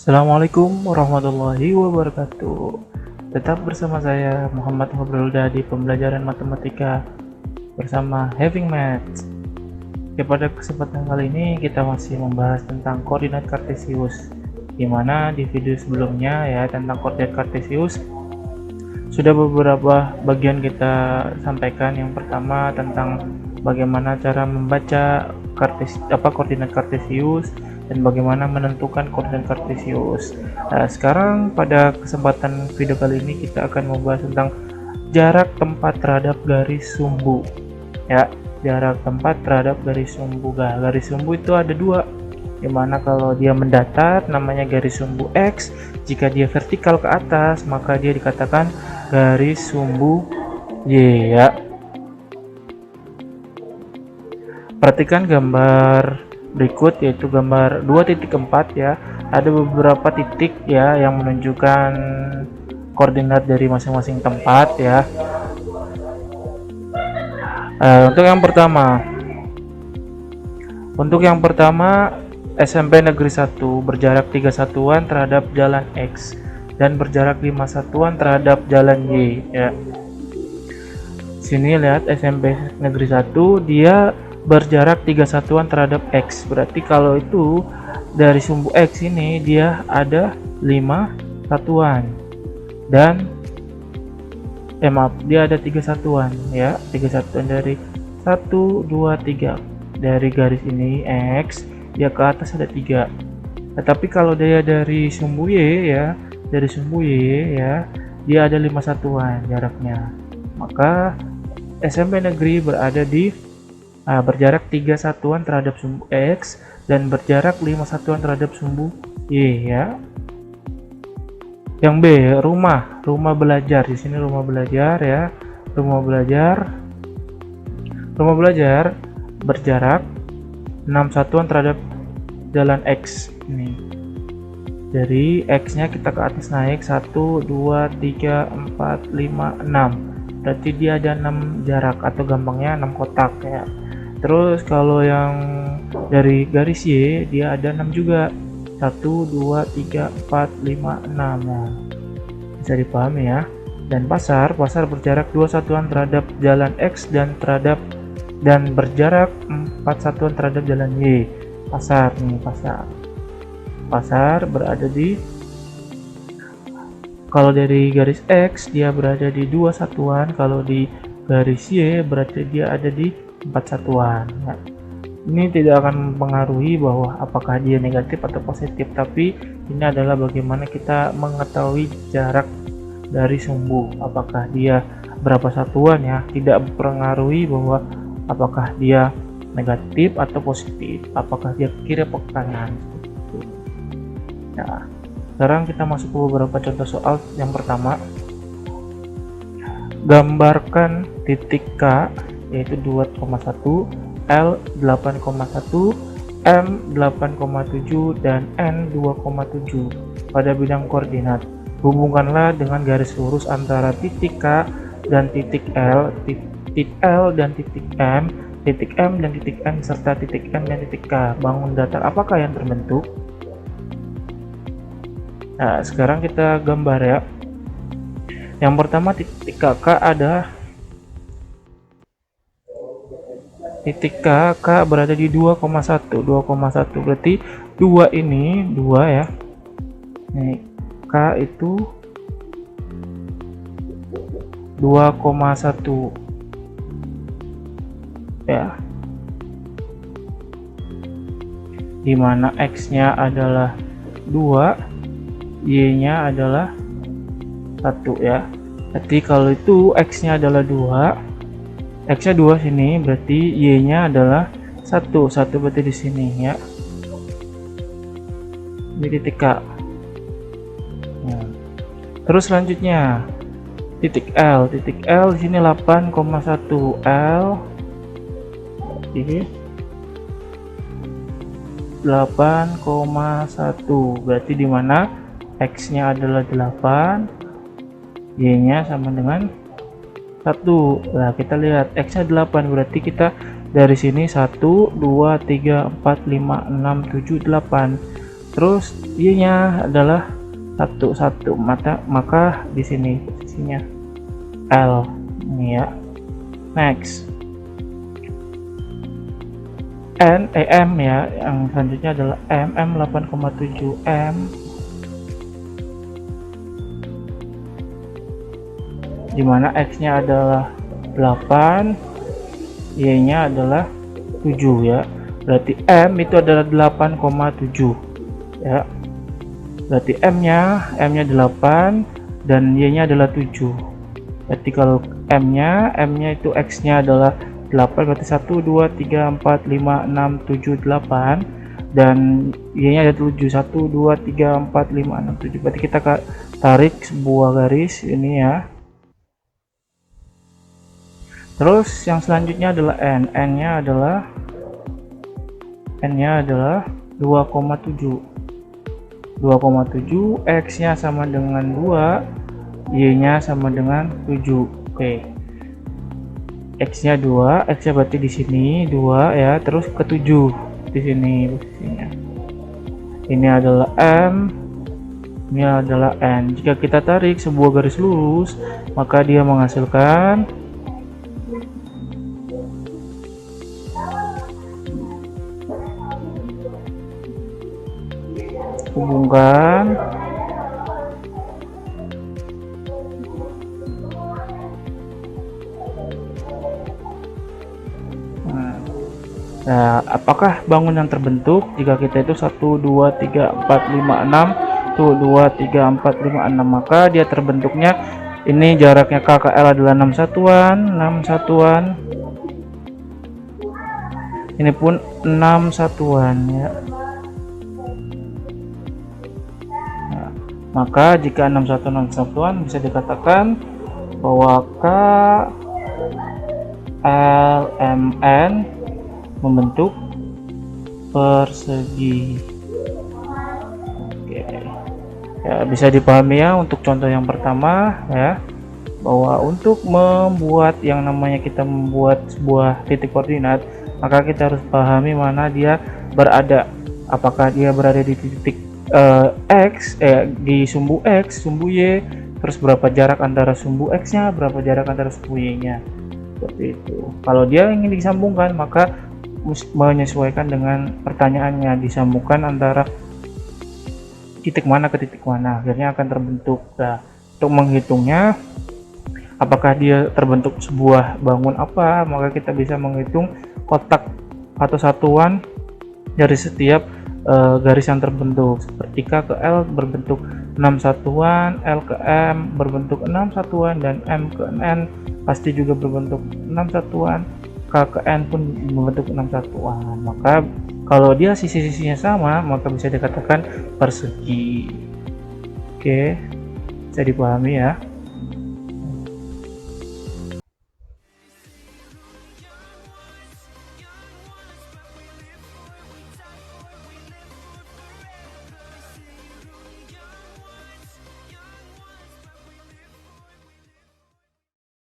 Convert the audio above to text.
Assalamualaikum warahmatullahi wabarakatuh. Tetap bersama saya Muhammad Fabrulda di pembelajaran matematika bersama Having Math. Pada kesempatan kali ini kita masih membahas tentang koordinat kartesius, di mana di video sebelumnya ya tentang koordinat kartesius sudah beberapa bagian kita sampaikan. Yang pertama tentang bagaimana cara membaca koordinat kartesius dan bagaimana menentukan koordinat kartesius. Nah, sekarang pada kesempatan video kali ini kita akan membahas tentang jarak tempat terhadap garis sumbu. Ya, jarak tempat terhadap garis sumbu. Garis sumbu itu ada dua, dimana kalau dia mendatar namanya garis sumbu X, jika dia vertikal ke atas maka dia dikatakan garis sumbu Y. Ya, perhatikan gambar berikut, yaitu gambar 2.4 ya. Ada beberapa titik ya yang menunjukkan koordinat dari masing-masing tempat ya. Untuk yang pertama SMP Negeri 1 berjarak 3 satuan terhadap jalan X dan berjarak 5 satuan terhadap jalan Y ya. Sini lihat SMP Negeri 1 dia berjarak 3 satuan terhadap X, berarti kalau itu dari sumbu X ini dia ada 5 satuan dan dia ada 3 satuan ya, 3 satuan dari 1, 2, 3 dari garis ini X, dia ke atas ada 3. Tetapi kalau dia dari sumbu Y ya, dari sumbu Y ya, dia ada 5 satuan jaraknya, maka SMP negeri berada di berjarak 3 satuan terhadap sumbu X dan berjarak 5 satuan terhadap sumbu Y ya. Yang B, rumah belajar. Di sini rumah belajar ya. Rumah belajar berjarak 6 satuan terhadap jalan X ini. Dari X-nya kita ke atas naik 1, 2, 3, 4, 5, 6. Berarti dia ada 6 jarak atau gampangnya 6 kotak ya. Terus kalau yang dari garis Y dia ada 6 juga, 1, 2, 3, 4, 5, 6 ya. Bisa dipahami ya. Dan pasar berjarak 2 satuan terhadap jalan X dan berjarak 4 satuan terhadap jalan Y. Pasar berada di, kalau dari garis X dia berada di 2 satuan, kalau di garis Y berarti dia ada di 4 satuan ya. Ini tidak akan mempengaruhi bahwa apakah dia negatif atau positif, tapi ini adalah bagaimana kita mengetahui jarak dari sumbu, apakah dia berapa satuan ya, tidak mempengaruhi bahwa apakah dia negatif atau positif, apakah dia ke kiri atau ke kanan. Nah, sekarang kita masuk ke beberapa contoh soal. Yang pertama, gambarkan titik K yaitu 2,1, L 8,1, M 8,7 dan N 2,7 pada bidang koordinat. Hubungkanlah dengan garis lurus antara titik K dan titik L, titik L dan titik M, titik M dan titik N serta titik N dan titik K. Bangun datar apakah yang terbentuk? Nah, sekarang kita gambar ya. Yang pertama titik K ada titik K berada di 2,1 berarti 2 ini 2 ya. Nih, K itu 2,1 ya, dimana X nya adalah 2, Y nya adalah 1 ya. Berarti kalau itu X nya adalah 2, X nya 2 sini, berarti Y nya adalah 1 berarti di sini ya. Ini titik K. Nah, terus selanjutnya titik L di sini 8,1 L ini 8,1 berarti dimana X nya adalah 8, Y nya sama dengan 1. Nah, kita lihat X nya 8 berarti kita dari sini 1, 2, 3, 4, 5, 6, 7, 8. terus Y-nya adalah 1 maka di sini posisinya L ini ya. Next, M ya, yang selanjutnya adalah M 8,7 M, dimana X nya adalah 8, Y nya adalah 7 ya, berarti M itu adalah 8,7 ya, berarti M nya 8 dan Y nya adalah 7. Berarti kalau M nya itu X nya adalah 8, berarti 1 2 3 4 5 6 7 8 dan Y nya ada 7, 1 2 3 4 5 6 7. Berarti kita tarik sebuah garis ini ya. Terus yang selanjutnya adalah N nya adalah 2,7, X nya sama dengan 2, Y nya sama dengan 7. Oke, X nya 2, X nya berarti di sini 2 ya, terus ke 7 di sini posisinya. Ini adalah M, ini adalah N. Jika kita tarik sebuah garis lurus, maka dia menghasilkan hubungkan nah, apakah bangunan terbentuk jika kita itu 1 2 3 4 5 6 tuh 2 3 4 5 6, maka dia terbentuknya ini jaraknya K ke L adalah 6 satuan, ini pun 6 satuan ya. Maka jika 6 satuan bisa dikatakan bahwa K L M N membentuk persegi. Oke. Ya, bisa dipahami ya untuk contoh yang pertama ya, bahwa untuk membuat yang namanya kita membuat sebuah titik koordinat, maka kita harus pahami mana dia berada. Apakah dia berada di titik X di sumbu X, sumbu Y, terus berapa jarak antara sumbu X nya, berapa jarak antara sumbu Y nya, seperti itu. Kalau dia ingin disambungkan, maka menyesuaikan dengan pertanyaannya, disambungkan antara titik mana ke titik mana, akhirnya akan terbentuk. Nah, untuk menghitungnya apakah dia terbentuk sebuah bangun apa, maka kita bisa menghitung kotak atau satuan dari setiap garis yang terbentuk. Seperti K ke L berbentuk 6 satuan, L ke M berbentuk 6 satuan, dan M ke N pasti juga berbentuk 6 satuan, K ke N pun membentuk 6 satuan. Maka kalau dia sisi-sisinya sama, maka bisa dikatakan persegi. Oke, bisa dipahami ya.